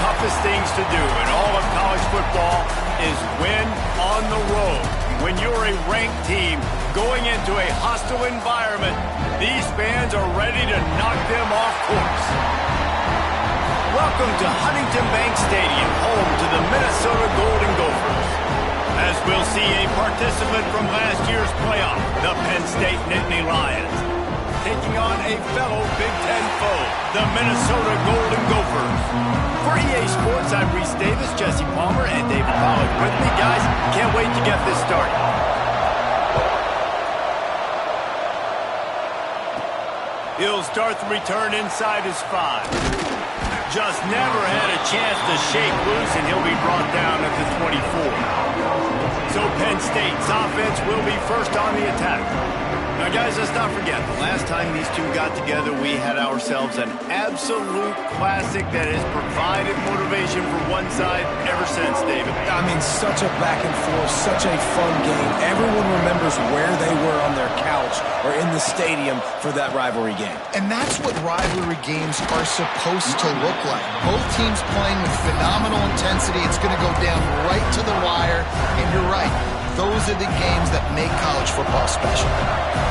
toughest things to do in all of college football is win on the road. When you're a ranked team going into a hostile environment, these fans are ready to knock them off course. Welcome to Huntington Bank Stadium, home to the Minnesota Golden Gophers. As we'll see a participant from last year's playoff, the Penn State-Minnesota Lions, taking on a fellow Big Ten foe, the Minnesota Golden Gophers. For EA Sports, I'm Reese Davis, Jesse Palmer, and David Pollack with me. Guys, can't wait to get this started. He'll start the return inside his 5. Just never had a chance to shake loose, and he'll be brought down at the 24. So Penn State's offense will be first on the attack. Now, guys, let's not forget, the last time these two got together, we had ourselves an absolute classic that has provided motivation for one side ever since, David. I mean, such a back and forth, such a fun game. Everyone remembers where they were on their couch or in the stadium for that rivalry game. And that's what rivalry games are supposed to look like. Both teams playing with phenomenal intensity. It's going to go down right to the wire. And you're right, those are the games that make college football special.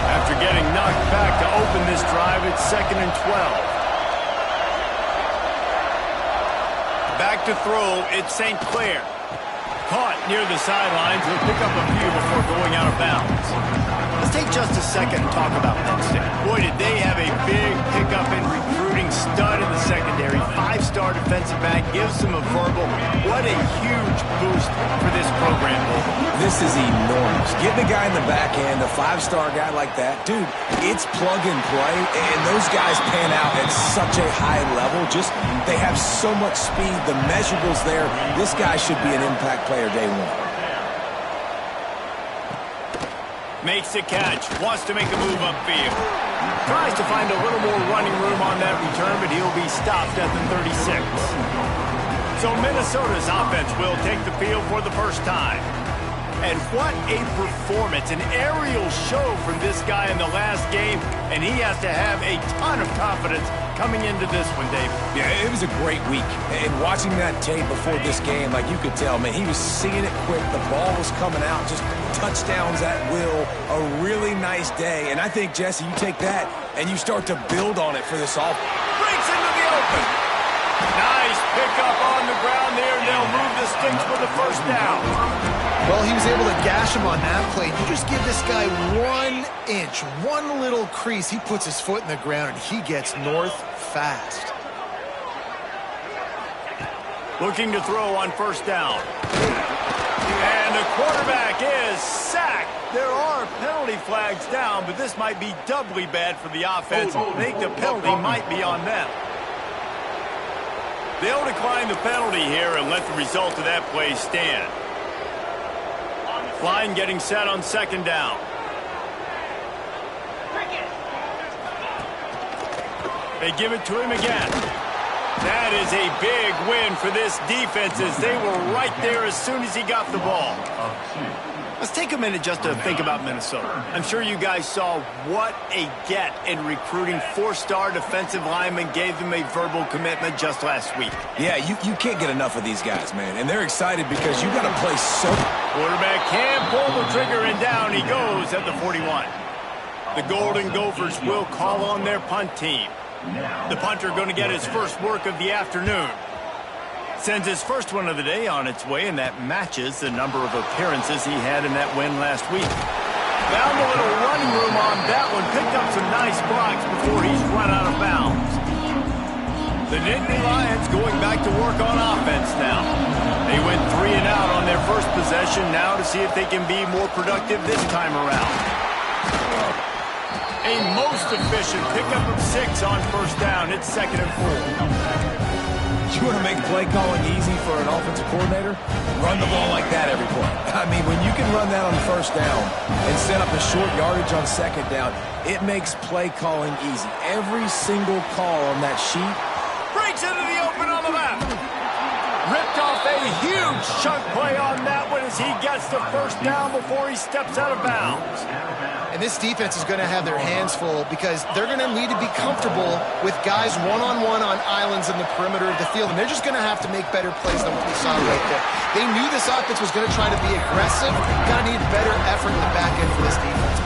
After getting knocked back to open this drive, it's 2nd and 12. Back to throw, it's St. Clair. Caught near the sidelines. He'll pick up a few before going out of bounds. Let's take just a second and talk about Penn State. Boy, did they have a big pickup in recruiting, stud in the secondary, 5-star defensive back, gives them a verbal. What a huge boost for this program, David. This is enormous. Getting a guy in the back end, a 5-star guy like that, dude, it's plug and play, and those guys pan out at such a high level. Just, they have so much speed, the measurables there. This guy should be an impact player day one. Makes the catch, wants to make a move upfield. Tries to find a little more running room on that return, but he'll be stopped at the 36. So Minnesota's offense will take the field for the first time. And what a performance, an aerial show from this guy in the last game, and he has to have a ton of confidence coming into this one, David. Yeah, it was a great week. And watching that tape before this game, like you could tell, man, he was seeing it quick. The ball was coming out, just touchdowns at will. A really nice day. And I think, Jesse, you take that and you start to build on it for this offense. Breaks into the open. Nice pickup on the ground there, and they'll move the sticks for the first down. Well, he was able to gash him on that play. You just give this guy 1 inch, one little crease. He puts his foot in the ground, and he gets north fast. Looking to throw on first down. And the quarterback is sacked. There are penalty flags down, but this might be doubly bad for the offense. I think the penalty might be on them. They'll decline the penalty here and let the result of that play stand. Line getting set on 2nd down. They give it to him again. That is a big win for this defense as they were right there as soon as he got the ball. Let's take a minute just to think about Minnesota. I'm sure you guys saw what a get in recruiting. 4-star defensive linemen, gave them a verbal commitment just last week. Yeah, you can't get enough of these guys, man. And they're excited because you got to play so... Quarterback can pull the trigger, and down he goes at the 41. The Golden Gophers will call on their punt team. The punter going to get his first work of the afternoon. Sends his first one of the day on its way, and that matches the number of appearances he had in that win last week. Found a little running room on that one. Picked up some nice blocks before he's run out of bounds. The Nittany Lions going back to work on offense now. They went 3 and out on their first possession, now to see if they can be more productive this time around. A most efficient pickup of 6 on first down. It's 2nd and 4. You want to make play calling easy for an offensive coordinator? Run the ball like that every play. I mean, when you can run that on first down and set up a short yardage on 2nd down, it makes play calling easy. Every single call on that sheet. Breaks into the open on the left. Ripped off a huge chunk play on that one as He gets the first down before he steps out of bounds. And this defense is going to have their hands full because they're going to need to be comfortable with guys one-on-one on islands in the perimeter of the field. And they're just going to have to make better plays than what we saw right there. They knew this offense was going to try to be aggressive. Got to need better effort in the back end for this defense.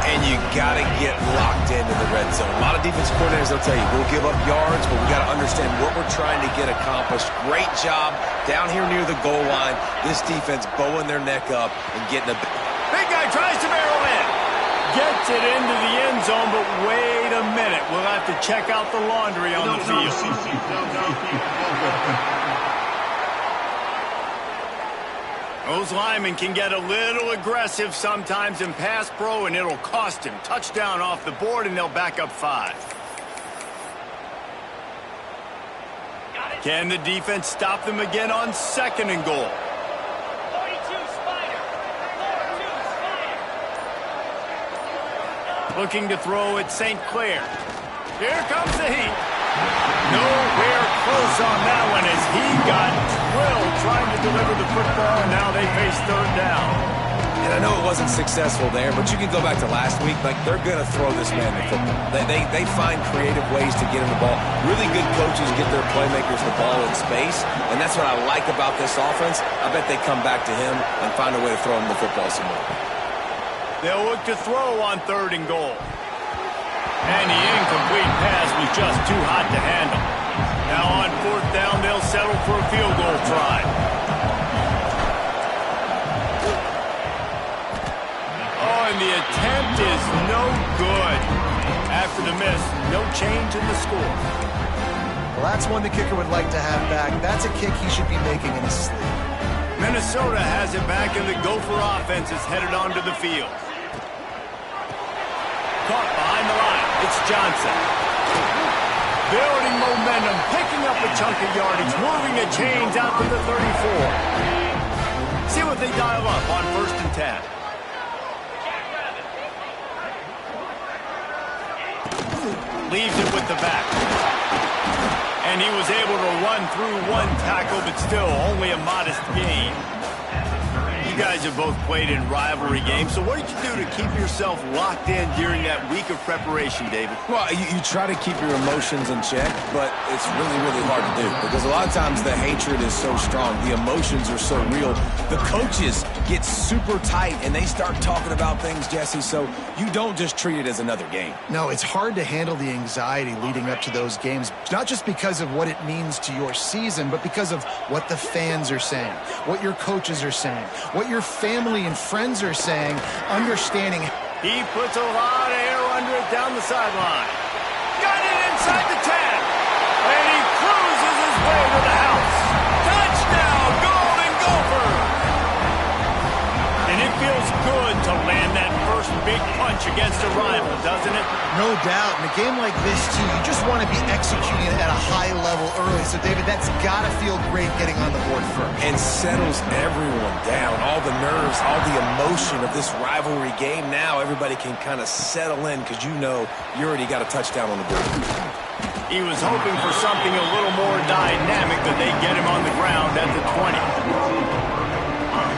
And you got to get locked into the red zone. A lot of defense coordinators, they'll tell you, we'll give up yards, but we got to understand what we're trying to get accomplished. Great job down here near the goal line. This defense bowing their neck up and getting a... Big guy tries to barrel in. Gets it into the end zone, but wait a minute. We'll have to check out the laundry on the field. Those linemen can get a little aggressive sometimes in pass pro, and it'll cost him. Touchdown off the board, and they'll back up 5. Can the defense stop them again on 2nd and goal? Looking to throw at St. Clair. Here comes the heat. Nowhere close on that one as he got drilled trying to deliver the football, and now they face 3rd down. And I know it wasn't successful there, but you can go back to last week. Like, they're going to throw this man the football. They find creative ways to get him the ball. Really good coaches get their playmakers the ball in space, and that's what I like about this offense. I bet they come back to him and find a way to throw him the football some more. They'll look to throw on 3rd and goal. And the incomplete pass was just too hot to handle. Now on 4th down, they'll settle for a field goal try. Oh, and the attempt is no good. After the miss, no change in the score. Well, that's one the kicker would like to have back. That's a kick he should be making in his sleep. Minnesota has it back, and the Gopher offense is headed onto the field. Caught behind the line. It's Johnson. Building momentum, picking up a chunk of yardage, moving the chains out to the 34. See what they dial up on 1st and 10. Leaves it with the back. And he was able to run through 1 tackle, but still only a modest gain. You guys have both played in rivalry games, so what did you do to keep yourself locked in during that week of preparation, David? Well, you try to keep your emotions in check, but it's really, really hard to do because a lot of times the hatred is so strong. The emotions are so real. The coaches get super tight, and they start talking about things, Jesse, so you don't just treat it as another game. No, it's hard to handle the anxiety leading up to those games, not just because of what it means to your season, but because of what the fans are saying, what your coaches are saying, what your family and friends are saying, understanding. He puts a lot of air under it down the sideline. Got it inside the 10. And he cruises his way to the house. Touchdown, Golden Gopher. And it feels good to land that first big punch against a rival, doesn't it? No doubt. In a game like this, too, you just want to be executing at a high level early. So, David, that's got to feel great getting on the board first. And settles everyone down. All the nerves, all the emotion of this rivalry game. Now everybody can kind of settle in because you know you already got a touchdown on the board. He was hoping for something a little more dynamic, but they get him on the ground at the 20.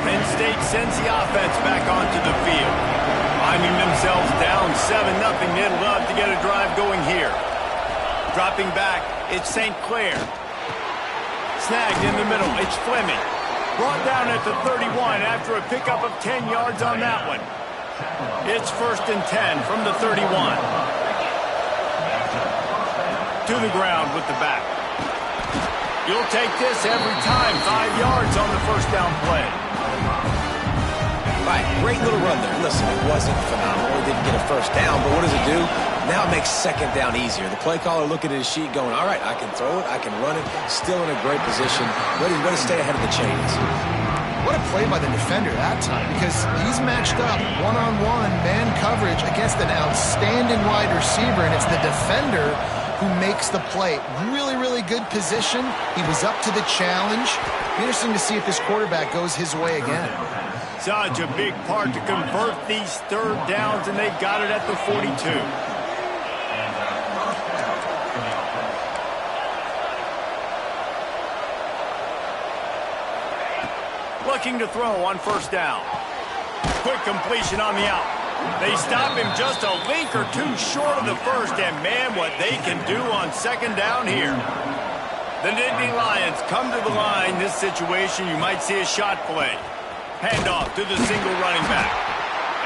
Penn State sends the offense back onto the field. Finding themselves down 7-0, they'd love to get a drive going here. Dropping back, it's St. Clair. Snagged in the middle, it's Fleming. Brought down at the 31 after a pickup of 10 yards on that one. It's 1st and 10 from the 31. To the ground with the back. You'll take this every time. 5 yards on the 1st down play. Right, great little run there. Listen, it wasn't phenomenal. He didn't get a 1st down, but what does it do? Now it makes 2nd down easier. The play caller looking at his sheet going, all right, I can throw it, I can run it. Still in a great position. Ready to stay ahead of the chains. What a play by the defender that time, because he's matched up one-on-one man coverage against an outstanding wide receiver, and it's the defender who makes the play. Really, really good position. He was up to the challenge. Interesting to see if this quarterback goes his way again. Such a big part to convert these 3rd downs, and they got it at the 42. Looking to throw on first down. Quick completion on the out. They stop him just a link or two short of the first, and man, what they can do on second down here. The Nittany Lions come to the line. This situation, you might see a shot play. Handoff to the single running back.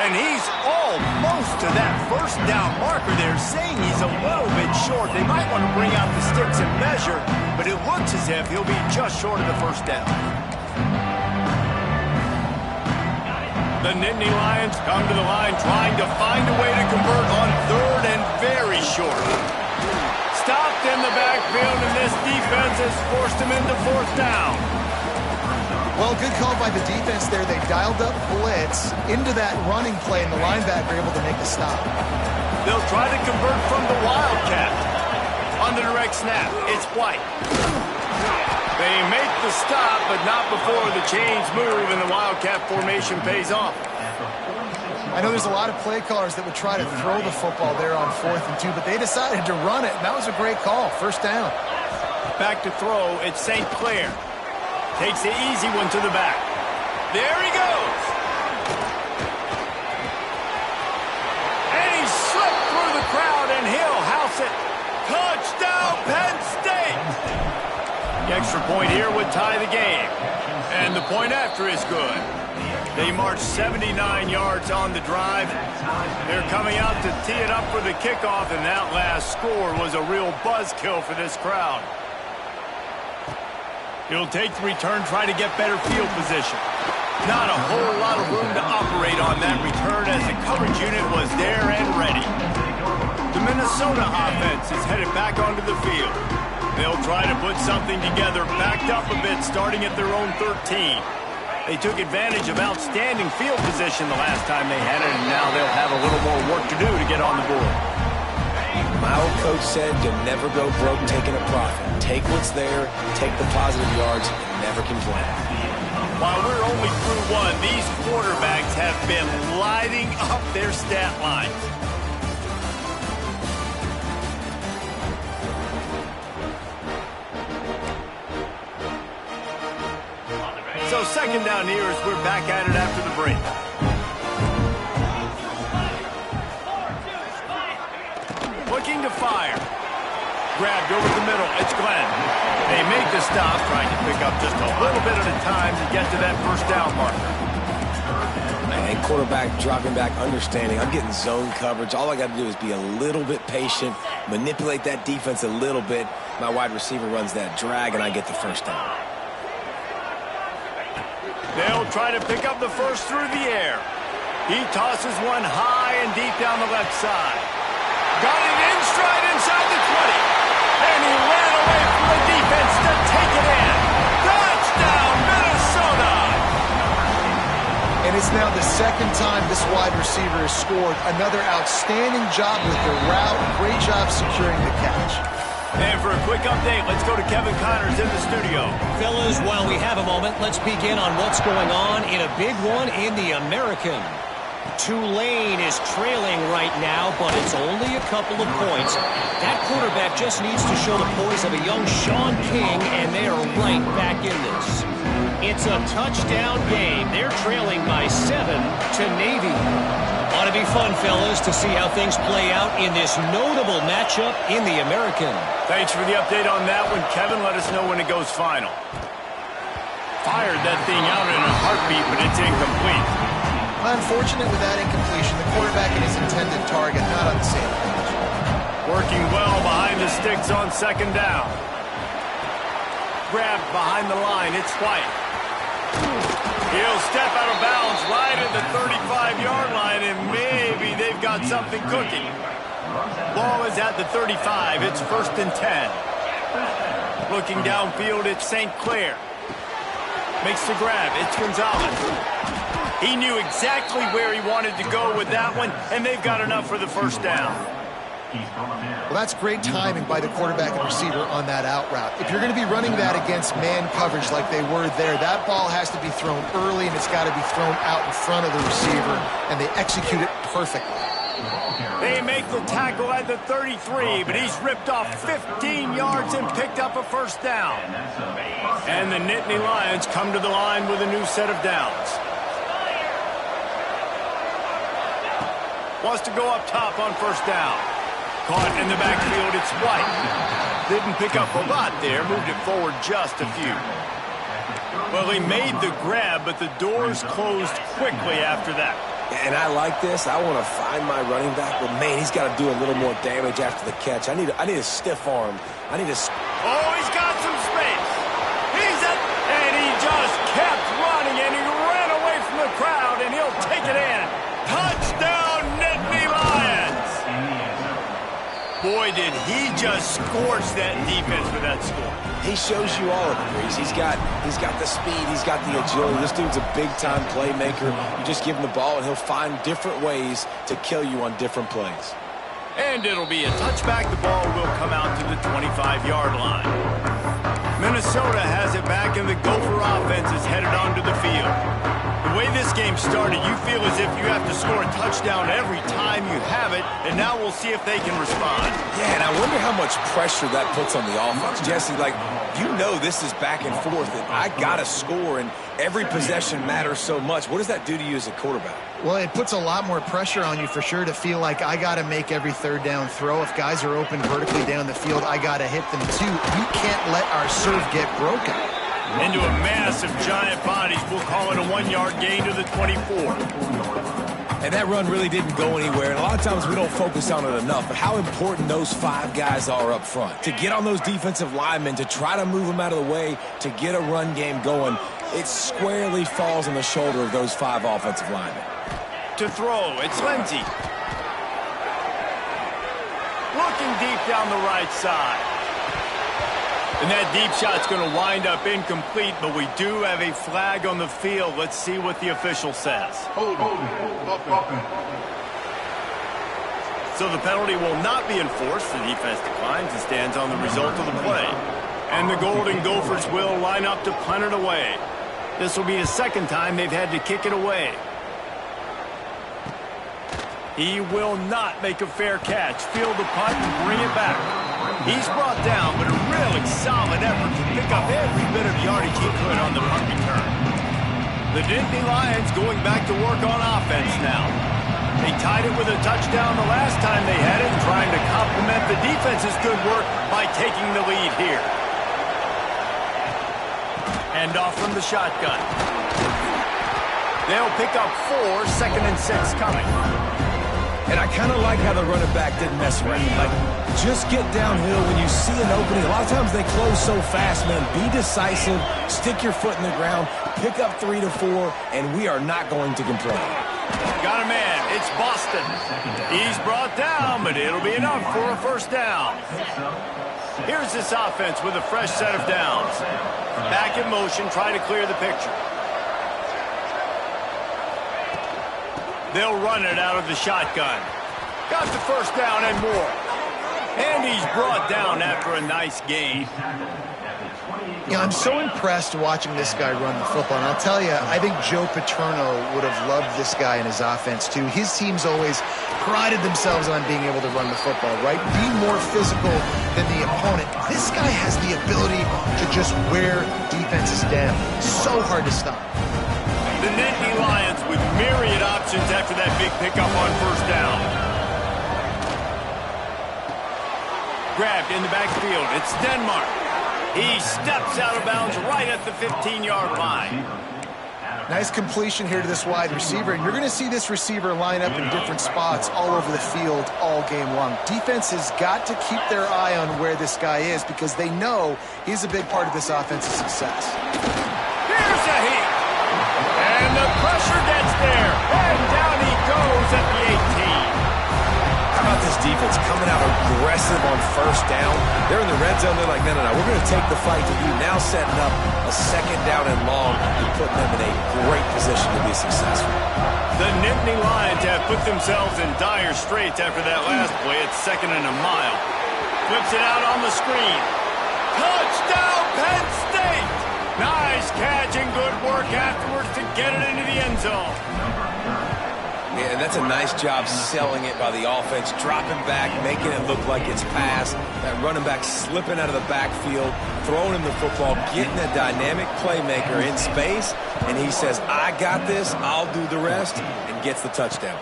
And he's almost to that first down marker. They're saying he's a little bit short. They might want to bring out the sticks and measure, but it looks as if he'll be just short of the first down. The Nittany Lions come to the line trying to find a way to convert on third and very short. Stopped in the backfield, and this defense has forced him into fourth down. Well, good call by the defense there. They dialed up blitz into that running play, and the linebacker able to make a stop. They'll try to convert from the Wildcat. On the direct snap, it's White. They make the stop, but not before the chains move and the Wildcat formation pays off. I know there's a lot of play callers that would try to throw the football there on 4th and 2, but they decided to run it, and that was a great call. First down. Back to throw, it's St. Clair. Takes the easy one to the back. There he goes. And he slipped through the crowd, and he'll house it. Touchdown, Penn State! The extra point here would tie the game. And the point after is good. They marched 79 yards on the drive. They're coming out to tee it up for the kickoff, and that last score was a real buzzkill for this crowd. He'll take the return, try to get better field position. Not a whole lot of room to operate on that return as the coverage unit was there and ready. The Minnesota offense is headed back onto the field. They'll try to put something together, backed up a bit, starting at their own 13. They took advantage of outstanding field position the last time they had it, and now they'll have a little more work to do to get on the board. My old coach said you'll never go broke taking a profit. Take what's there, take the positive yards, and never complain. While we're only through one, these quarterbacks have been lighting up their stat lines. So second down here as we're back at it after the break. Looking to fire. Grabbed over the middle. It's Glenn. They make the stop, trying to pick up just a little bit at a time to get to that first down marker. And quarterback dropping back, understanding. I'm getting zone coverage. All I got to do is be a little bit patient, manipulate that defense a little bit. My wide receiver runs that drag, and I get the first down. They'll try to pick up the first through the air. He tosses one high and deep down the left side. Got it in stride inside the 20. And he ran away from the defense to take it in. Touchdown, Minnesota! And it's now the second time this wide receiver has scored. Another outstanding job with the route. Great job securing the catch. And for a quick update, let's go to Kevin Connors in the studio. Fellas, while we have a moment, let's begin on what's going on in a big one in the American. Tulane is trailing right now, but it's only a couple of points. That quarterback just needs to show the poise of a young Sean King, and they are right back in this. It's a touchdown game. They're trailing by 7 to Navy. Ought to be fun, fellas, to see how things play out in this notable matchup in the American. Thanks for the update on that one, Kevin. Let us know when it goes final. Fired that thing out in a heartbeat, but it's incomplete. Unfortunate with that incompletion. The quarterback and his intended target not on the same page. Working well behind the sticks on second down. Grabbed behind the line. It's White. He'll step out of bounds right at the 35-yard line, and maybe they've got something cooking. Ball is at the 35. It's 1st and 10. Looking downfield, it's St. Clair. Makes the grab. It's Gonzalez. He knew exactly where he wanted to go with that one, and they've got enough for the first down. Well, that's great timing by the quarterback and receiver on that out route. If you're going to be running that against man coverage like they were there, that ball has to be thrown early, and it's got to be thrown out in front of the receiver, and they execute it perfectly. They make the tackle at the 33, but he's ripped off 15 yards and picked up a first down. And the Nittany Lions come to the line with a new set of downs. Wants to go up top on first down. Caught in the backfield, it's White. Didn't pick up a lot there, moved it forward just a few. Well, he made the grab, but the doors closed quickly after that. And I like this. I want to find my running back, but man, he's got to do a little more damage after the catch. I need a stiff arm. I need a... Oh, he's got some space. And he just kept running, and he ran away from the crowd, and he'll take it in. Touchdown, Nittany Lions. Boy, did he just scorch that defense with that score. He shows you all of it, Reese. He's got the speed. He's got the agility. This dude's a big-time playmaker. You just give him the ball, and he'll find different ways to kill you on different plays. And it'll be a touchback. The ball will come out to the 25-yard line. Minnesota has it back, and the Gopher offense is headed onto the field. The way this game started, you feel as if you have to score a touchdown every time you have it, and now we'll see if they can respond. Yeah, and I wonder how much pressure that puts on the offense. Jesse, like, you know this is back and forth, and I got to score, and every possession matters so much. What does that do to you as a quarterback? Well, it puts a lot more pressure on you for sure to feel like I got to make every third down throw. If guys are open vertically down the field, I got to hit them too. You can't let our serve get broken. Into a mass of giant bodies. We'll call it a 1-yard gain to the 24. And that run really didn't go anywhere, and a lot of times we don't focus on it enough, but how important those 5 guys are up front. To get on those defensive linemen, to try to move them out of the way, to get a run game going, it squarely falls on the shoulder of those 5 offensive linemen. To throw, it's Lindsey. Looking deep down the right side. And that deep shot's going to wind up incomplete, but we do have a flag on the field. Let's see what the official says. So the penalty will not be enforced. The defense declines and stands on the result of the play. And the Golden Gophers will line up to punt it away. This will be the second time they've had to kick it away. He will not make a fair catch. Field the punt and bring it back. He's brought down, but a really solid effort to pick up every bit of yardage he could on the punt return. The Nittany Lions going back to work on offense now. They tied it with a touchdown the last time they had it, trying to complement the defense's good work by taking the lead here. Hand off from the shotgun. They'll pick up 4, 2nd and 6 coming. And I kind of like how the running back didn't mess around. Like, just get downhill when you see an opening. A lot of times they close so fast, man. Be decisive, stick your foot in the ground, pick up 3 to 4, and we are not going to complain. Got a man. It's Boston. He's brought down, but it'll be enough for a first down. Here's this offense with a fresh set of downs. Back in motion, try to clear the picture. They'll run it out of the shotgun. Got the first down and more. And he's brought down after a nice gain. You know, I'm so impressed watching this guy run the football. And I'll tell you, I think Joe Paterno would have loved this guy in his offense, too. His teams always prided themselves on being able to run the football, right? Be more physical than the opponent. This guy has the ability to just wear defenses down. So hard to stop. The Nittany Lions with myriad options after that big pickup on first down. Grabbed in the backfield. It's Denmark. He steps out of bounds right at the 15-yard line. Nice completion here to this wide receiver. And you're going to see this receiver line up in different spots all over the field all game long. Defense has got to keep their eye on where this guy is because they know he's a big part of this offense's success. Here's a hit. And the pressure gets there. And down he goes at the 18. How about this defense coming out aggressive on first down? They're in the red zone. They're like, no, we're going to take the fight to you. Now setting up a 2nd down and long and putting them in a great position to be successful. The Nittany Lions have put themselves in dire straits after that last play. It's 2nd and a mile. Flips it out on the screen. Touchdown, Penn State! Nice catch and good work afterwards to get it into the end zone. Yeah, and that's a nice job selling it by the offense, dropping back, making it look like it's passed. That running back slipping out of the backfield, throwing him the football, getting a dynamic playmaker in space, and he says, I got this, I'll do the rest, and gets the touchdown.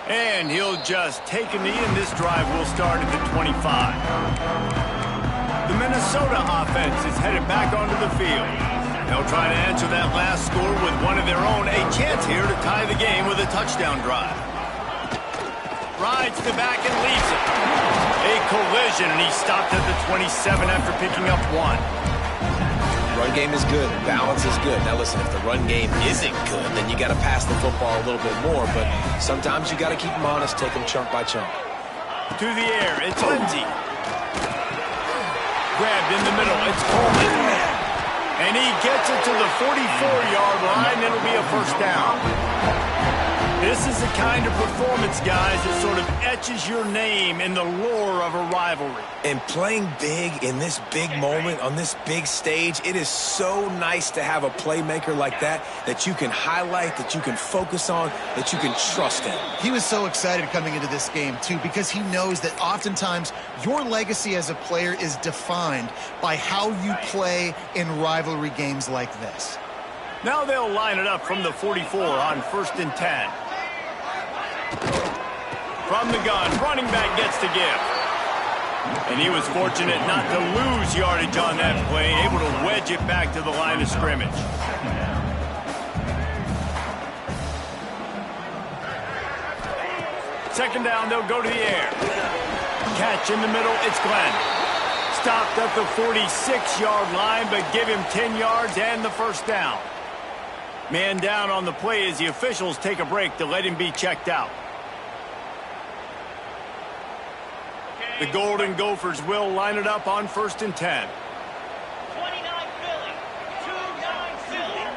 And he'll just take a knee, and this drive will start at the 25. The Minnesota offense is headed back onto the field. They'll try to answer that last score with one of their own. A chance here to tie the game with a touchdown drive. Rides the back and leaves it. A collision, and he stopped at the 27 after picking up 1. Run game is good. Balance is good. Now listen, if the run game isn't good, then you got to pass the football a little bit more. But sometimes you got to keep them honest, take them chunk by chunk. To the air, it's Lindsey. Grabbed in the middle, it's Coleman. And he gets it to the 44-yard line. It'll be a first down. This is the kind of performance, guys, that sort of etches your name in the lore of a rivalry. And playing big in this big moment, on this big stage, it is so nice to have a playmaker like that you can highlight, that you can focus on, that you can trust in. He was so excited coming into this game, too, because he knows that oftentimes your legacy as a player is defined by how you play in rivalry games like this. Now they'll line it up from the 44 on 1st and 10. From the gun, running back gets the give. And he was fortunate not to lose yardage on that play, able to wedge it back to the line of scrimmage. Second down, they'll go to the air. Catch in the middle, it's Glenn. Stopped at the 46-yard line, but give him 10 yards and the first down. Man down on the play as the officials take a break to let him be checked out. The Golden Gophers will line it up on 1st and 10. 29 Philly. 29 Philly.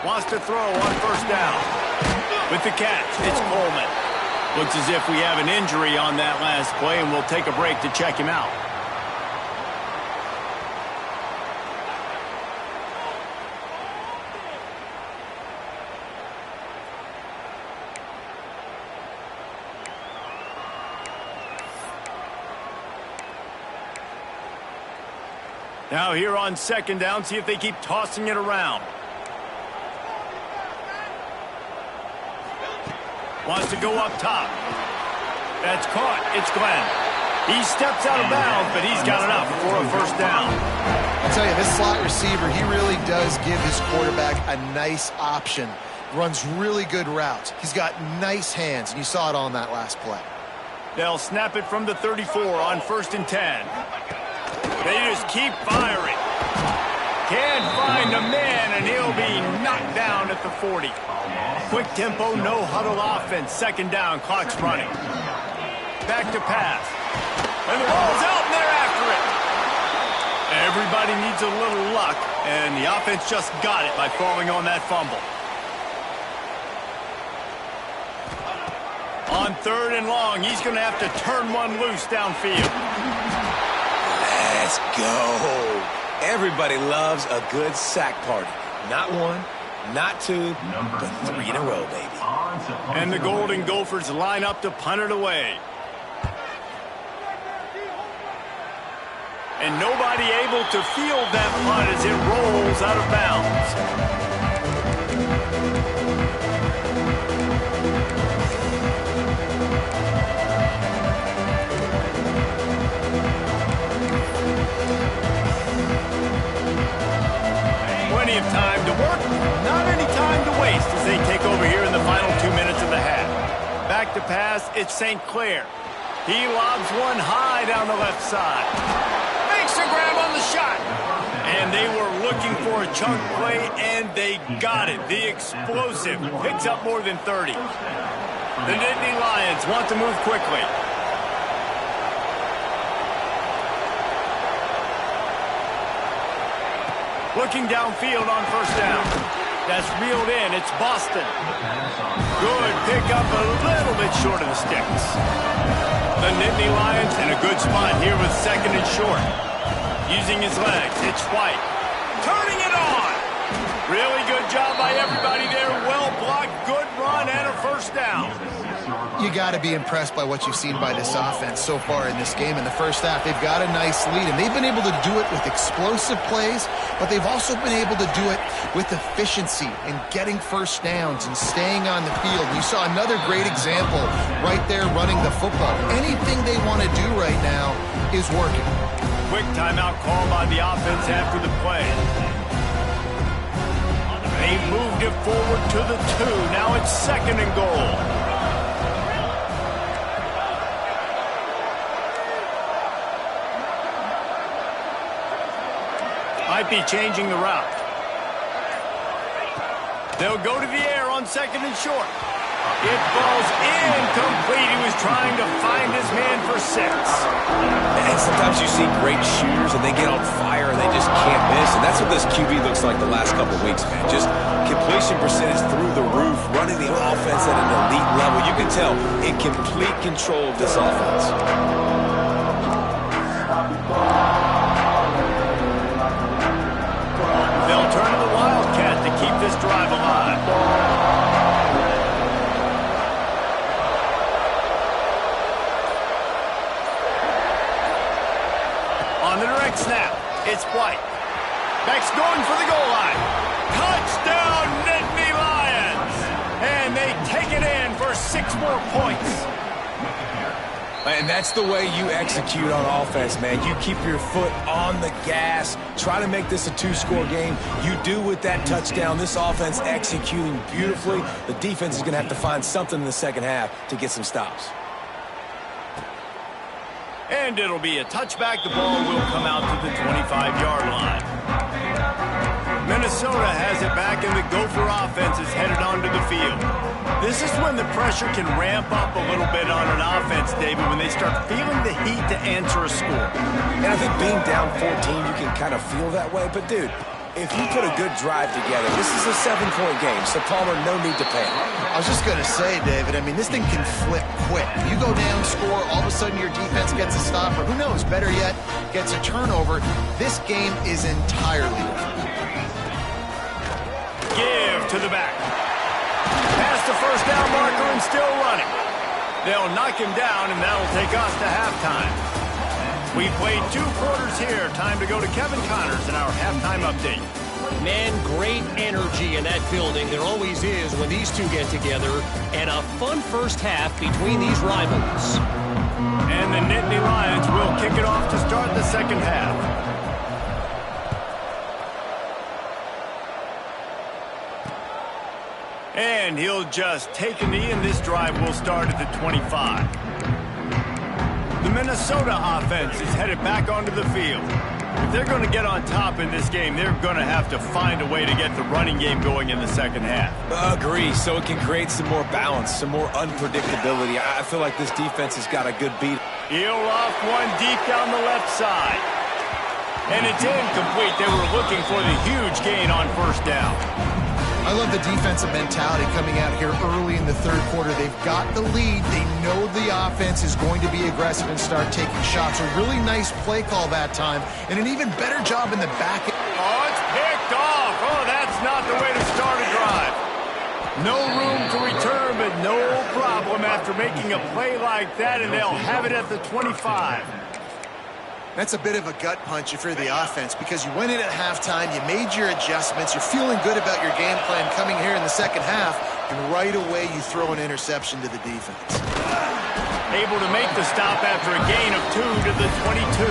Wants to throw on first down. With the catch, it's Coleman. Looks as if we have an injury on that last play, and we'll take a break to check him out. Now here on second down, see if they keep tossing it around. Wants to go up top. That's caught. It's Glenn. He steps out of bounds, but he's got enough for a first down. I'll tell you, this slot receiver, he really does give his quarterback a nice option. Runs really good routes. He's got nice hands, and you saw it on that last play. They'll snap it from the 34 on 1st and 10. They just keep firing. Can't find a man, and he'll be knocked down at the 40. Quick tempo, no huddle offense. Second down, clock's running. Back to pass. And the ball's out, and they're after it. Everybody needs a little luck, and the offense just got it by falling on that fumble. On 3rd and long, he's going to have to turn one loose downfield. Let's go. Everybody loves a good sack party. Not one, not two, but 3 in a row, baby. And the Golden Gophers line up to punt it away. And nobody able to field that punt as it rolls out of bounds. Plenty of time to work, not any time to waste as they take over here in the final 2 minutes of the half. Back to pass, it's St. Clair. He lobs one high down the left side. Makes a grab on the shot. And they were looking for a chunk play, and they got it. The explosive picks up more than 30. The Nittany Lions want to move quickly. Looking downfield on first down. That's reeled in. It's Boston. Good pick up a little bit short of the sticks. The Nittany Lions in a good spot here with second and short. Using his legs. It's White. Turning it on. Really good job by everybody there. Well blocked. Good run You got to be impressed by what you've seen by this offense so far in this game. In the first half, they've got a nice lead, and they've been able to do it with explosive plays, but they've also been able to do it with efficiency and getting first downs and staying on the field. You saw another great example right there running the football. Anything they want to do right now is working. Quick timeout call by the offense after the play. They moved it forward to the 2. Now it's 2nd and goal. Might be changing the route. They'll go to the air on 2nd and short. It falls incomplete. He was trying to find his man for 6. And sometimes you see great shooters and they get on fire and they just can't miss. And that's what this QB looks like the last couple of weeks, man. Just completion percentage through the roof, running the offense at an elite level. You can tell in complete control of this offense. They'll turn to the Wildcat to keep this drive alive. On the direct snap, it's White. Beck's going for the goal line. Touchdown, Nittany Lions! And they take it in for 6 more points. And that's the way you execute on offense, man. You keep your foot on the gas. Try to make this a 2-score game. You do with that touchdown. This offense executing beautifully. The defense is going to have to find something in the second half to get some stops. And it'll be a touchback. The ball will come out to the 25-yard line. Minnesota has it back, and the Gopher offense is headed onto the field. This is when the pressure can ramp up a little bit on an offense, David, when they start feeling the heat to answer a score. And I think being down 14, you can kind of feel that way. But, dude, if you put a good drive together, this is a 7-point game, so Palmer, no need to panic. I was just going to say, David, I mean, this thing can flip quick. You go down, score, all of a sudden your defense gets a stop, or who knows, better yet, gets a turnover. This game is entirely different. Give to the back. Past the first down marker and still running. They'll knock him down, and that'll take us to halftime. We played 2 quarters here. Time to go to Kevin Connors in our halftime update. Man, great energy in that building. There always is when these two get together. And a fun first half between these rivals. And the Nittany Lions will kick it off to start the second half. And he'll just take a knee, and this drive will start at the 25. The Minnesota offense is headed back onto the field. If they're going to get on top in this game, they're going to have to find a way to get the running game going in the second half. Agree, so it can create some more balance, some more unpredictability. I feel like this defense has got a good beat. He'll off one deep down the left side. And it's incomplete. They were looking for the huge gain on first down. I love the defensive mentality coming out here early in the third quarter. They've got the lead. They know the offense is going to be aggressive and start taking shots. A really nice play call that time, and an even better job in the back. Oh, it's picked off. Oh, that's not the way to start a drive. No room to return, but no problem after making a play like that, and they'll have it at the 25. That's a bit of a gut punch if you're the offense, because you went in at halftime, you made your adjustments, you're feeling good about your game plan coming here in the second half, and right away you throw an interception to the defense. Able to make the stop after a gain of 2 to the 22.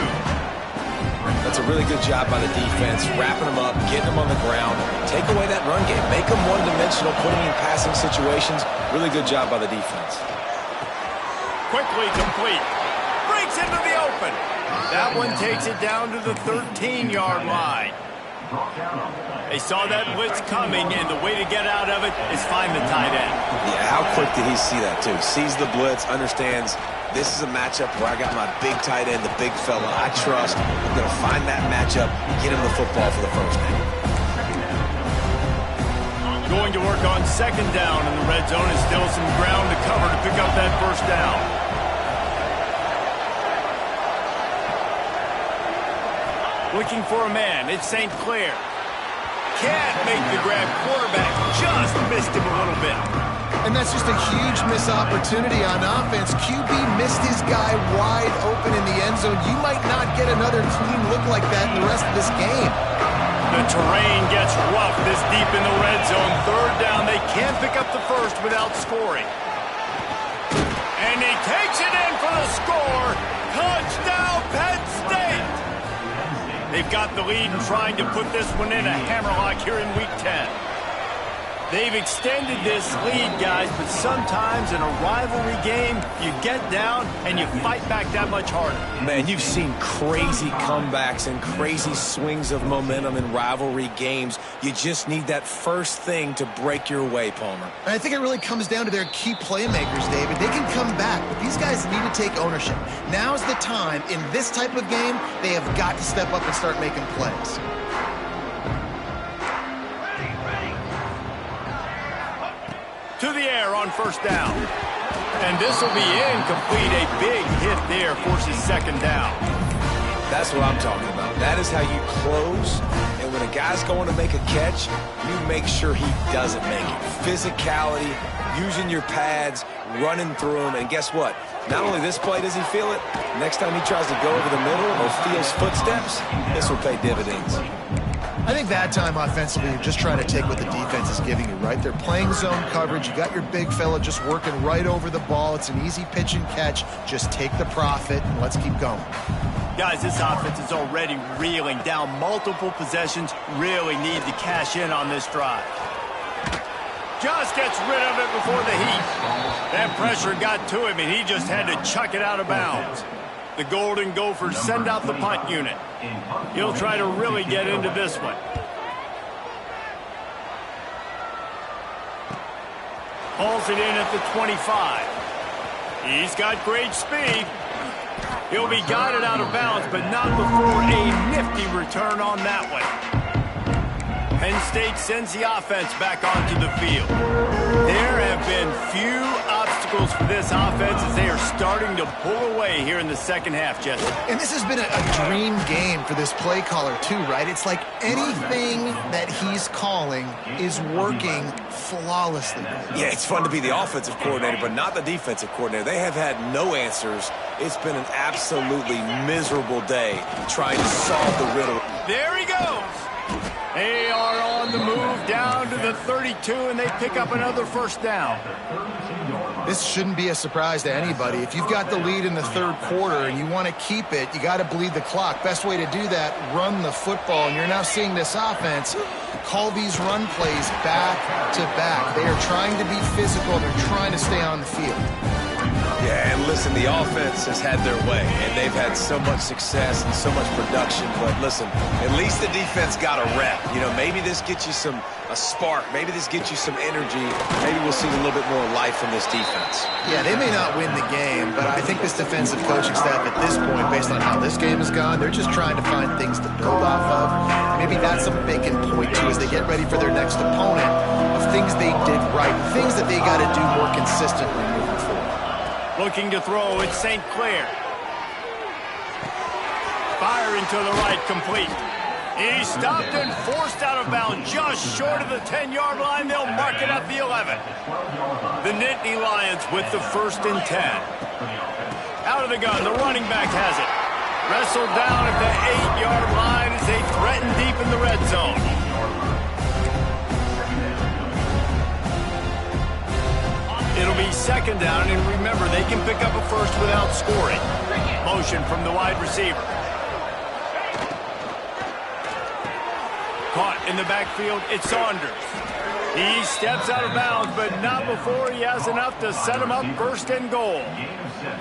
That's a really good job by the defense, wrapping them up, getting them on the ground, take away that run game, make them one-dimensional, put them in passing situations. Really good job by the defense. Quickly complete. Breaks into the open. That one takes it down to the 13-yard line. They saw that blitz coming, and the way to get out of it is find the tight end. Yeah, how quick did he see that, too? Sees the blitz, understands this is a matchup where I got my big tight end, the big fella I trust. I'm going to find that matchup, get him the football for the first down. Going to work on second down in the red zone, and still some ground to cover to pick up that first down. Looking for a man. It's St. Clair. can't make the grab. Quarterback just missed him a little bit. And that's just a huge missed opportunity on offense. QB missed his guy wide open in the end zone. You might not get another clean look like that in the rest of this game. The terrain gets rough this deep in the red zone. Third down, they can't pick up the first without scoring. And he takes it in for the score. Touchdown, Penn State! They've got the lead and trying to put this one in a hammerlock here in Week 10. They've extended this lead, guys, but sometimes in a rivalry game, you get down and you fight back that much harder. Man, you've seen crazy comebacks and crazy swings of momentum in rivalry games. You just need that first thing to break your way, Palmer. And I think it really comes down to their key playmakers, David. They can come back, but these guys need to take ownership. Now's the time. In this type of game, they have got to step up and start making plays. To the air on first down. And this will be incomplete. A big hit there forces second down. That's what I'm talking about. That is how you close. And when a guy's going to make a catch, you make sure he doesn't make it. Physicality, using your pads, running through them. And guess what? Not only this play does he feel it, next time he tries to go over the middle or feels footsteps, this will pay dividends. I think that time offensively, you're just trying to take what the defense is giving you, right? They're playing zone coverage. You got your big fella just working right over the ball. It's an easy pitch and catch. Just take the profit and let's keep going. Guys, this offense is already reeling down multiple possessions. Really need to cash in on this drive. Just gets rid of it before the heat. That pressure got to him, and he just had to chuck it out of bounds. The Golden Gophers send out the punt unit. He'll try to really get into this one. Hauls it in at the 25. He's got great speed. He'll be guided out of bounds, but not before a nifty return on that one. Penn State sends the offense back onto the field. There have been few obstacles for this offense as they are starting to pull away here in the second half, Jesse. And this has been a dream game for this play caller too, right? It's like anything that he's calling is working flawlessly. Yeah, it's fun to be the offensive coordinator, but not the defensive coordinator. They have had no answers. It's been an absolutely miserable day trying to solve the riddle. There he goes. They are on the move down to the 32, and they pick up another first down. This shouldn't be a surprise to anybody. If you've got the lead in the third quarter and you want to keep it, you got to bleed the clock. Best way to do that, run the football. And you're now seeing this offense call these run plays back to back. They are trying to be physical. They're trying to stay on the field. Yeah, and listen, the offense has had their way, and they've had so much success and so much production. But listen, at least the defense got a rep. You know, maybe this gets you a spark. Maybe this gets you some energy. Maybe we'll see a little bit more life from this defense. Yeah, they may not win the game, but I think this defensive coaching staff at this point, based on how this game has gone, they're just trying to find things to build off of. Maybe that's something they can point to as they get ready for their next opponent of things they did right, things that they got to do more consistently moving forward. Looking to throw, it's St. Clair. Firing to the right, complete. He stopped and forced out of bounds just short of the 10-yard line. They'll mark it at the 11. The Nittany Lions with the 1st and 10. Out of the gun, the running back has it. Wrestled down at the 8-yard line as they threaten deep in the red zone. It'll be second down, and remember, they can pick up a first without scoring. Motion from the wide receiver. Caught in the backfield, it's Saunders. He steps out of bounds, but not before he has enough to set him up 1st and goal.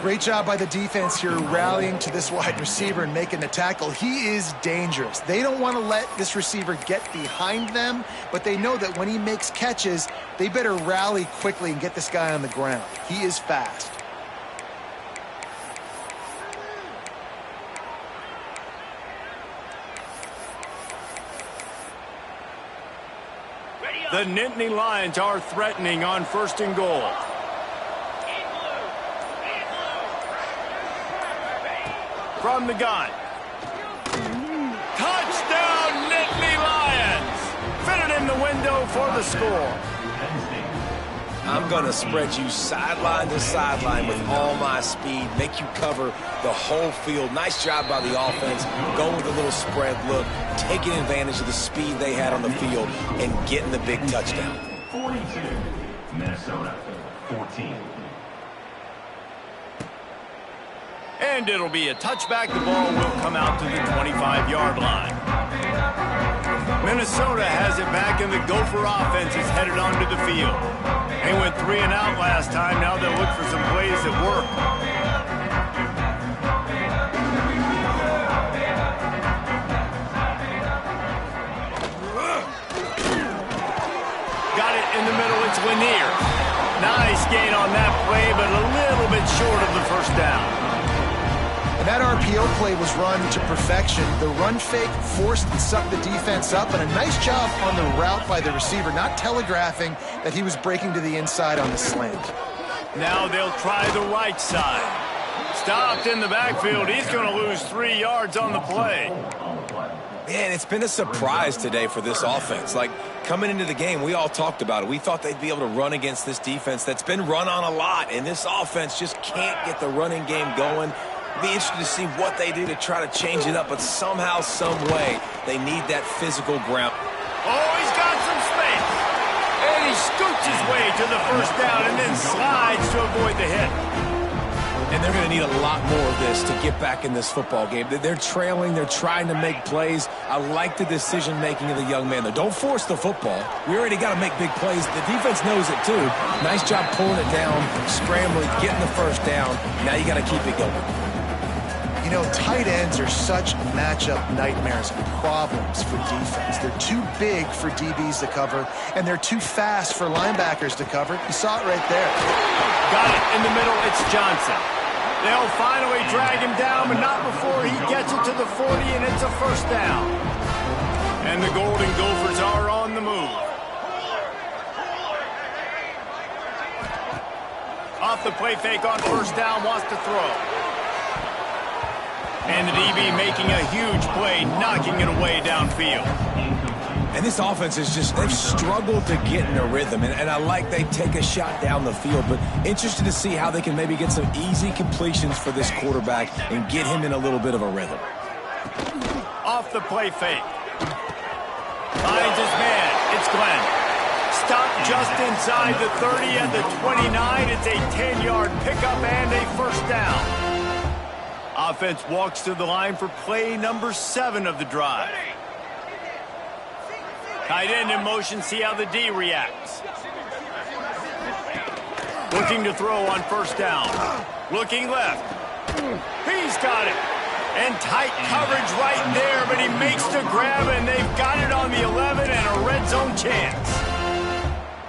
Great job by the defense here rallying to this wide receiver and making the tackle. He is dangerous. They don't want to let this receiver get behind them, but they know that when he makes catches, they better rally quickly and get this guy on the ground. He is fast. The Nittany Lions are threatening on 1st and goal. From the gun. Touchdown, Nittany Lions! the window for the score. I'm going to spread you sideline to sideline with all my speed, make you cover the whole field. Nice job by the offense, going with a little spread look, taking advantage of the speed they had on the field, and getting the big touchdown. 42, Minnesota, 14. And it'll be a touchback. The ball will come out to the 25-yard line. Minnesota has it back, and the Gopher offense is headed onto the field. They went 3 and out last time. Now they'll look for some plays that work. Got it in the middle. It's Lanier. Nice gain on that play, but a little bit short of the first down. And that RPO play was run to perfection. The run fake forced and sucked the defense up, and a nice job on the route by the receiver, not telegraphing that he was breaking to the inside on the slant. Now they'll try the right side. Stopped in the backfield. He's going to lose 3 yards on the play. Man, it's been a surprise today for this offense. Like, coming into the game, we all talked about it. We thought they'd be able to run against this defense that's been run on a lot, and this offense just can't get the running game going. Be interested to see what they do to try to change it up, but somehow, some way, they need that physical ground. Oh, he's got some space. And he scoots his way to the first down and then slides to avoid the hit. And they're going to need a lot more of this to get back in this football game. They're trailing. They're trying to make plays. I like the decision-making of the young man, though. Don't force the football. We already got to make big plays. The defense knows it, too. Nice job pulling it down, scrambling, getting the first down. Now you got to keep it going. You know, tight ends are such matchup nightmares and problems for defense. They're too big for DBs to cover, and they're too fast for linebackers to cover. You saw it right there. Got it in the middle. It's Johnson. They'll finally drag him down, but not before he gets it to the 40, and it's a first down. And the Golden Gophers are on the move. Off the play fake on first down, wants to throw. And the DB making a huge play, knocking it away downfield. And this offense is just, they've struggled to get in a rhythm. And I like they take a shot down the field, but interested to see how they can maybe get some easy completions for this quarterback and get him in a little bit of a rhythm. Off the play fake. Finds his man. It's Glenn. Stopped just inside the 30 at the 29. It's a 10-yard pickup and a first down. Offense walks to the line for play number 7 of the drive. Tight end in motion, see how the D reacts. Looking to throw on first down. Looking left. He's got it. And tight coverage right there, but he makes the grab, and they've got it on the 11 and a red zone chance.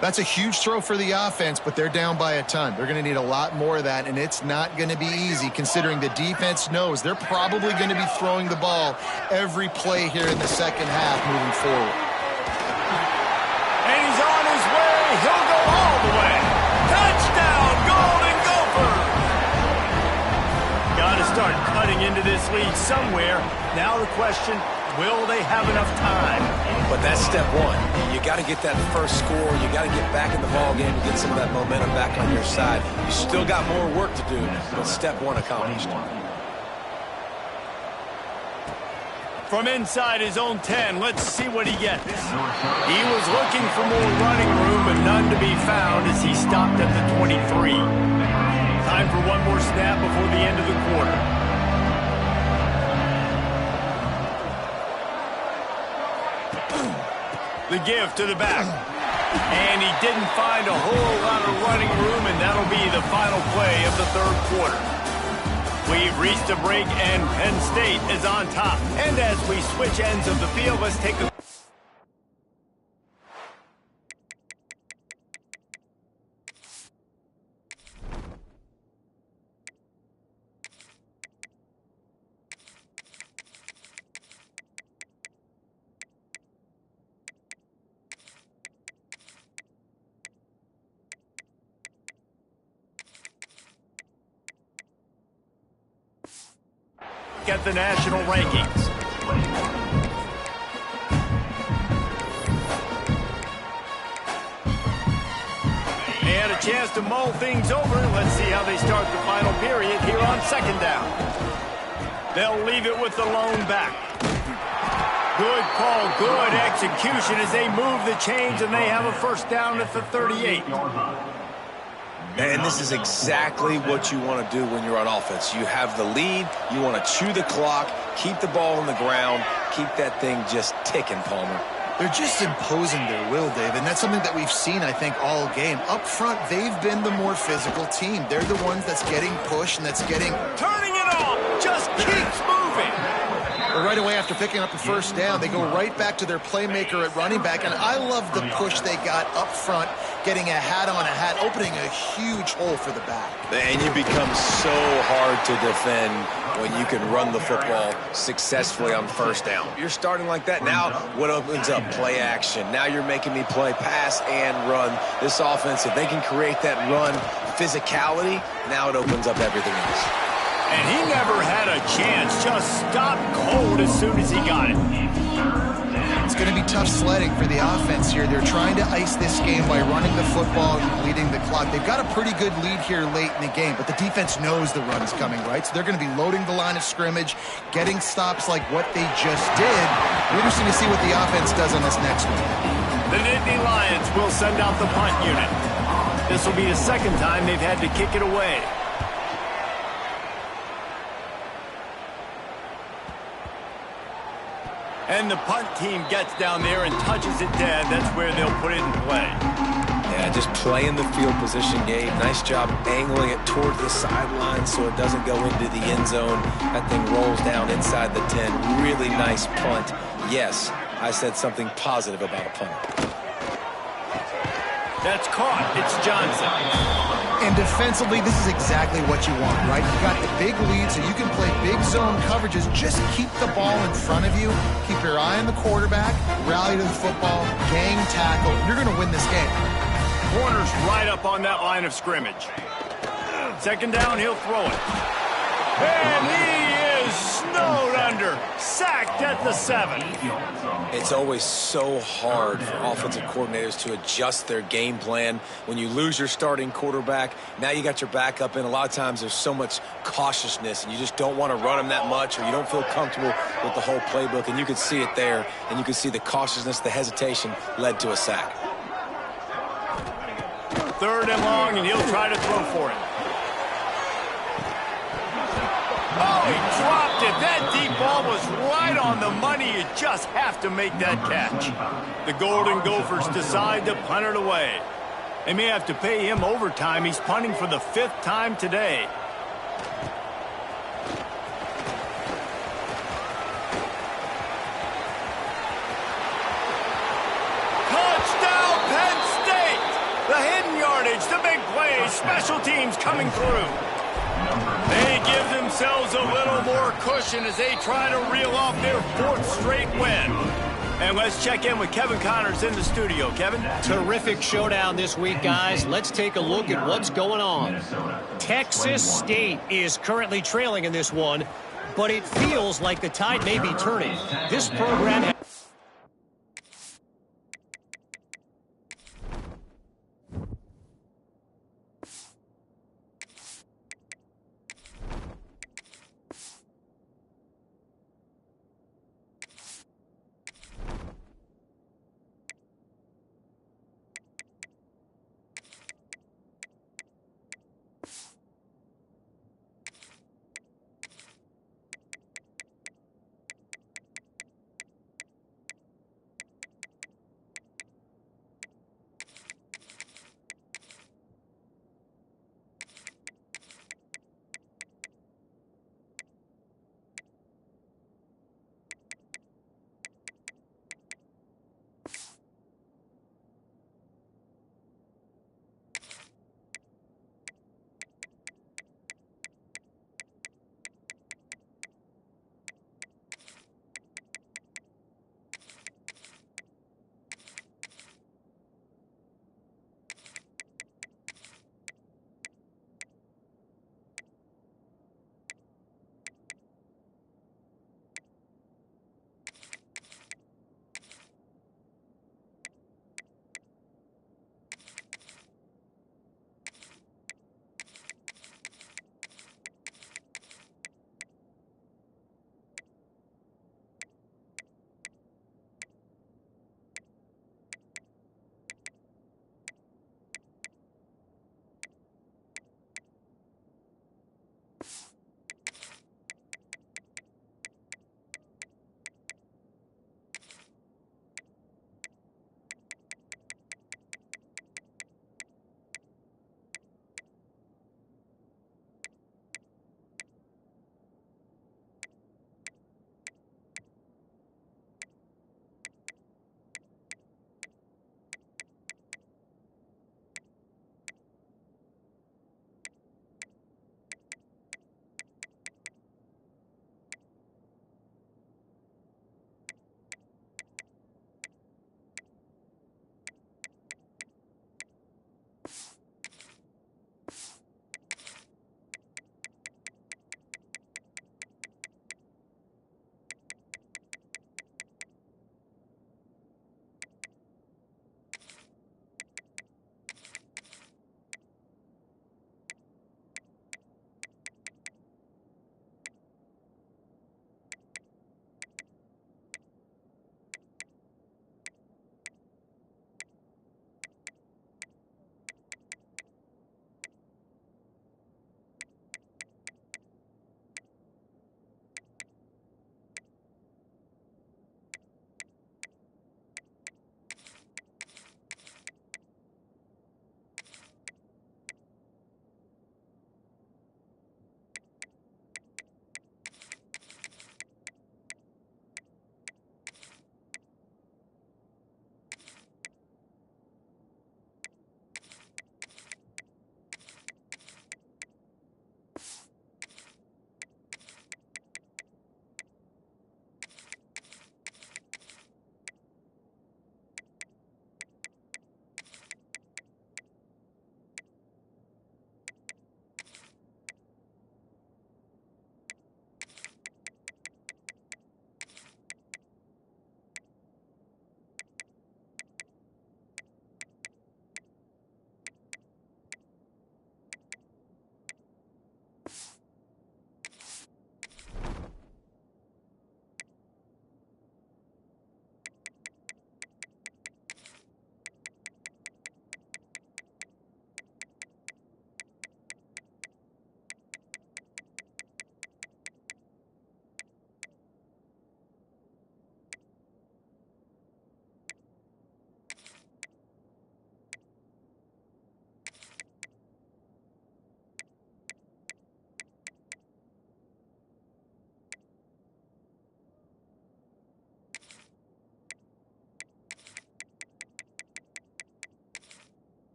That's a huge throw for the offense, but they're down by a ton. They're going to need a lot more of that, and it's not going to be easy considering the defense knows they're probably going to be throwing the ball every play here in the second half moving forward. And he's on his way. He'll go all the way. Touchdown, Golden Gophers! Got to start cutting into this lead somewhere. Now the question, will they have enough time? But that's step one. You got to get that first score. You got to get back in the ball game and get some of that momentum back on your side. You still got more work to do, but step one accomplished. From inside his own 10, let's see what he gets. He was looking for more running room, but none to be found as he stopped at the 23. Time for one more snap before the end of the quarter. The give to the back. And he didn't find a whole lot of running room, and that'll be the final play of the third quarter. We've reached a break, and Penn State is on top. And as we switch ends of the field, let's take a... at the national rankings. chance to mull things over. Let's see how they start the final period here on second down. They'll leave it with the lone back. Good call, good execution as they move the chains, and they have a first down at the 38. And this is exactly what you want to do when you're on offense. You have the lead, you want to chew the clock, keep the ball on the ground, keep that thing just ticking, Palmer. They're just imposing their will, Dave, and that's something that we've seen, I think, all game. Up front, they've been the more physical team. They're the ones that's getting pushed and that's getting... Turning it off, just keeps moving. But right away after picking up the first down, they go right back to their playmaker at running back, and I love the push they got up front, getting a hat on a hat, opening a huge hole for the back. And you become so hard to defend when you can run the football successfully on first down. You're starting like that. Now what opens up? Play action. Now you're making me play pass and run. This offense, if they can create that run physicality, now it opens up everything else. And he never had a chance. Just stopped cold as soon as he got it. It's going to be tough sledding for the offense here. They're trying to ice this game by running the football and bleeding the clock. They've got a pretty good lead here late in the game, but the defense knows the run is coming, right? So they're going to be loading the line of scrimmage, getting stops like what they just did. Interesting to see what the offense does on this next one. The Nittany Lions will send out the punt unit. This will be the second time they've had to kick it away. And the punt team gets down there and touches it dead. That's where they'll put it in play. Yeah, just playing the field position, Gabe. Nice job angling it towards the sideline so it doesn't go into the end zone. That thing rolls down inside the 10. Really nice punt. Yes, I said something positive about a punt. That's caught. It's Johnson. And defensively, this is exactly what you want, right? You got the big lead, so you can play big zone coverages. Just keep the ball in front of you. Keep your eye on the quarterback. Rally to the football. Gang tackle. You're going to win this game. Corner's right up on that line of scrimmage. Second down, he'll throw it. And he is snowed under. Sacked at the 7. It's always so hard for offensive coordinators to adjust their game plan. When you lose your starting quarterback, now you got your backup in. A lot of times there's so much cautiousness, and you just don't want to run them that much, or you don't feel comfortable with the whole playbook, and you can see it there, and you can see the cautiousness, the hesitation led to a sack. Third and long, and he'll try to throw for it. Oh, he dropped it. That deep ball was right on the money. You just have to make that catch. The Golden Gophers decide to punt it away. They may have to pay him overtime. He's punting for the 5th time today. Touchdown, Penn State! The hidden yardage, the big play, special teams coming through. They give themselves a little more cushion as they try to reel off their 4th straight win. And let's check in with Kevin Connors in the studio. Kevin? Terrific showdown this week, guys. Let's take a look at what's going on. Texas State is currently trailing in this one, but it feels like the tide may be turning. This program...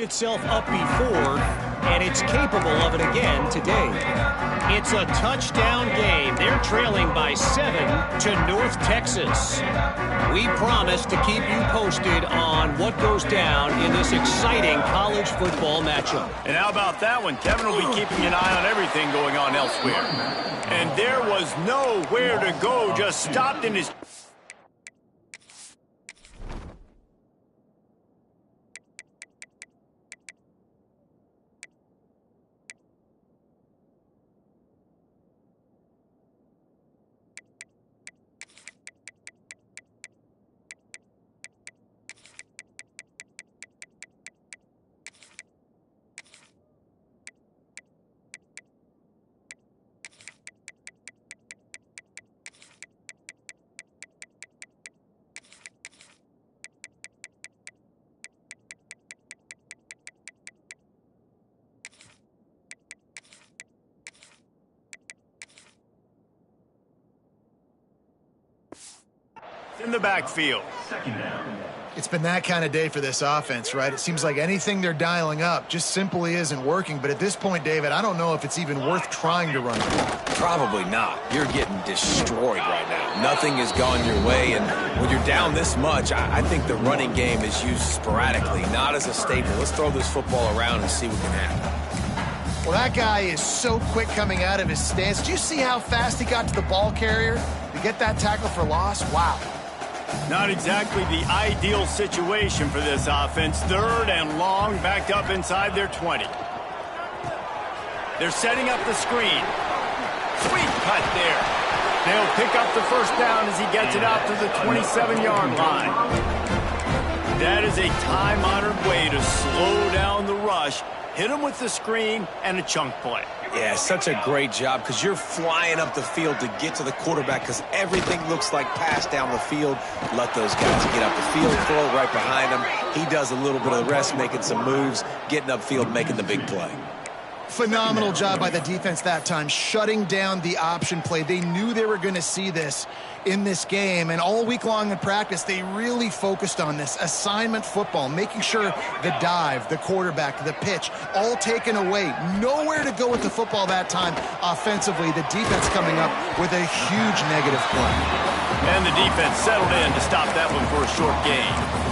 itself up before, and it's capable of it again today. It's a touchdown game. They're trailing by 7 to North Texas. We promise to keep you posted on what goes down in this exciting college football matchup. And how about that one? Kevin will be keeping an eye on everything going on elsewhere. And there was nowhere to go, just stopped in his... in the backfield. Second down. It's been that kind of day for this offense, right? It seems like anything they're dialing up just simply isn't working. But at this point, David, I don't know if it's even worth trying to run. Probably not. You're getting destroyed right now. Nothing has gone your way, and when you're down this much, I think the running game is used sporadically, not as a staple. Let's throw this football around and see what can happen. Well, that guy is so quick coming out of his stance. Do you see how fast he got to the ball carrier to get that tackle for loss? Wow. Not exactly the ideal situation for this offense. 3rd and long, backed up inside their 20. They're setting up the screen. Sweet cut there. They'll pick up the first down as he gets it out to the 27-yard line. That is a time-honored way to slow down the rush, hit him with the screen, and a chunk play. Yeah, such a great job because you're flying up the field to get to the quarterback because everything looks like pass down the field. Let those guys get up the field, throw it right behind him. He does a little bit of the rest, making some moves, getting upfield, making the big play. Phenomenal job by the defense that time, shutting down the option play. They knew they were going to see this in this game, and all week long in practice, they really focused on this assignment football, making sure the dive, the quarterback, the pitch, all taken away. Nowhere to go with the football that time offensively. The defense coming up with a huge negative play. And the defense settled in to stop that one for a short gain.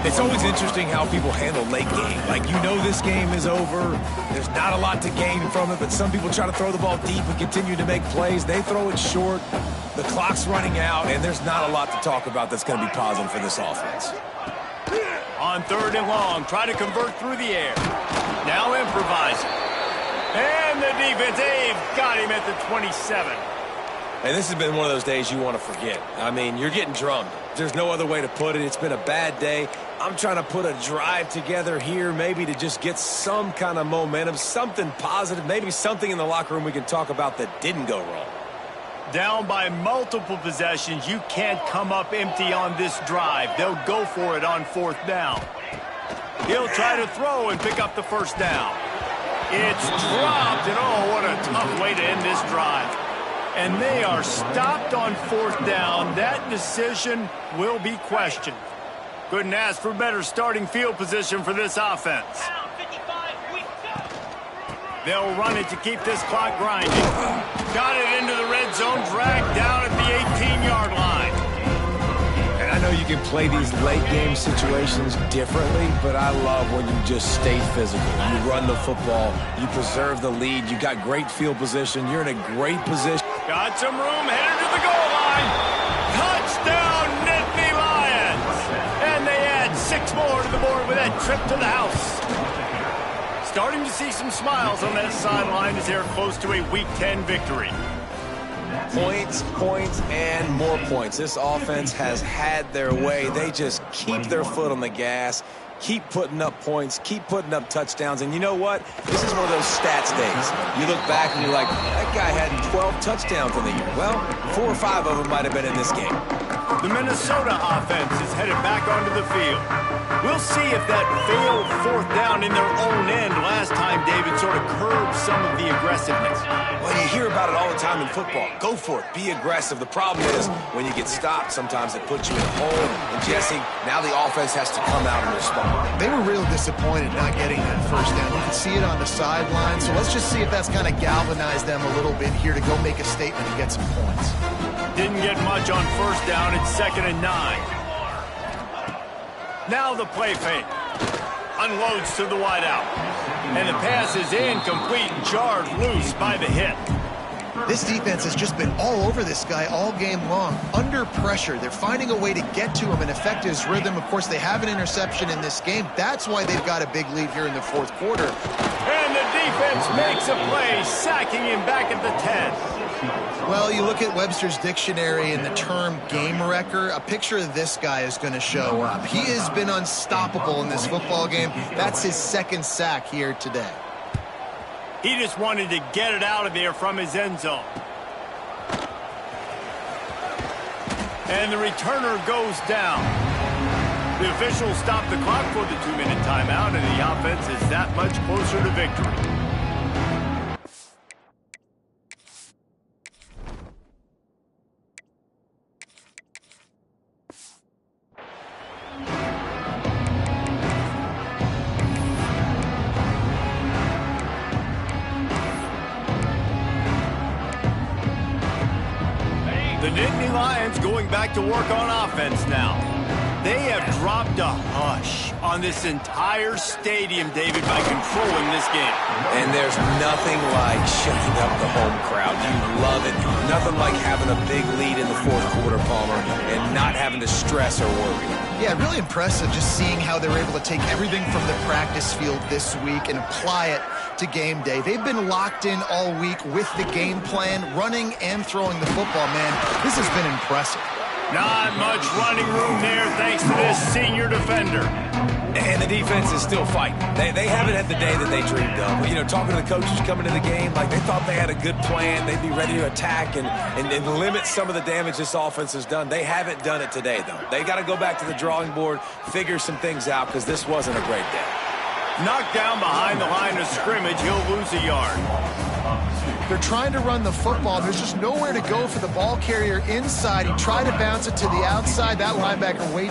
It's always interesting how people handle late game. Like, you know this game is over. There's not a lot to gain from it, but some people try to throw the ball deep and continue to make plays. They throw it short. The clock's running out, and there's not a lot to talk about that's going to be positive for this offense. On 3rd and long, try to convert through the air. Now improvising. And the defense, they've got him at the 27. And this has been one of those days you want to forget. I mean, you're getting drummed. There's no other way to put it. It's been a bad day. I'm trying to put a drive together here maybe to just get some kind of momentum, something positive, maybe something in the locker room we can talk about that didn't go wrong. Down by multiple possessions, you can't come up empty on this drive. They'll go for it on 4th down. He'll try to throw and pick up the first down. It's dropped, and oh, what a tough way to end this drive. And they are stopped on 4th down. That decision will be questioned. Couldn't ask for better starting field position for this offense. They'll run it to keep this clock grinding. Got it into the red zone, dragged down at the 18-yard line. And I know you can play these late game situations differently, but I love when you just stay physical. You run the football, you preserve the lead, you got great field position, you're in a great position. Got some room, headed to the goal line. Touchdown, Nittany Lions! And they add 6 more to the board with that trip to the house. Starting to see some smiles on that sideline as they're close to a Week 10 victory. Points, points, and more points. This offense has had their way. They just keep their foot on the gas, keep putting up points, keep putting up touchdowns. And you know what? This is one of those stats days. You look back and you're like, that guy had 12 touchdowns in the year. Well, 4 or 5 of them might have been in this game. The Minnesota offense is headed back onto the field. We'll see if that failed 4th down in their own end last time, David, sort of to curb some of the aggressiveness. Well, you hear about it all the time in football. Go for it. Be aggressive. The problem is when you get stopped, sometimes it puts you in a hole. And, Jesse, now the offense has to come out and respond. They were real disappointed not getting that first down. You can see it on the sideline. So let's just see if that's kind of galvanized them a little bit here to go make a statement and get some points. Didn't get much on first down. It's 2nd and 9. Now the play fake. Unloads to the wideout. And the pass is incomplete and jarred loose by the hit. This defense has just been all over this guy all game long. Under pressure, they're finding a way to get to him and affect his rhythm. Of course, they have an interception in this game. That's why they've got a big lead here in the fourth quarter. And the defense makes a play, sacking him back at the 10. Well, you look at Webster's dictionary and the term game wrecker, a picture of this guy is going to show up. He has been unstoppable in this football game. That's his 2nd sack here today. He just wanted to get it out of there from his end zone. And the returner goes down. The officials stop the clock for the 2-minute timeout, and the offense is that much closer to victory. The Nittany Lions going back to work on offense now. They have dropped a hush on this entire stadium, David, by controlling this game. And there's nothing like shutting up the home crowd. You love it. Nothing like having a big lead in the fourth quarter, Palmer, and not having to stress or worry. Yeah, really impressive just seeing how they were able to take everything from the practice field this week and apply it to game day. They've been locked in all week with the game plan, running and throwing the football, man. This has been impressive. Not much running room there thanks to this senior defender. And the defense is still fighting. They haven't had the day that they dreamed of. You know, talking to the coaches coming to the game, like they thought they had a good plan. They'd be ready to attack and limit some of the damage this offense has done. They haven't done it today, though. They got to go back to the drawing board, figure some things out, because this wasn't a great day. Knocked down behind the line of scrimmage, he'll lose a yard. They're trying to run the football. There's just nowhere to go for the ball carrier inside. He tried to bounce it to the outside. That linebacker way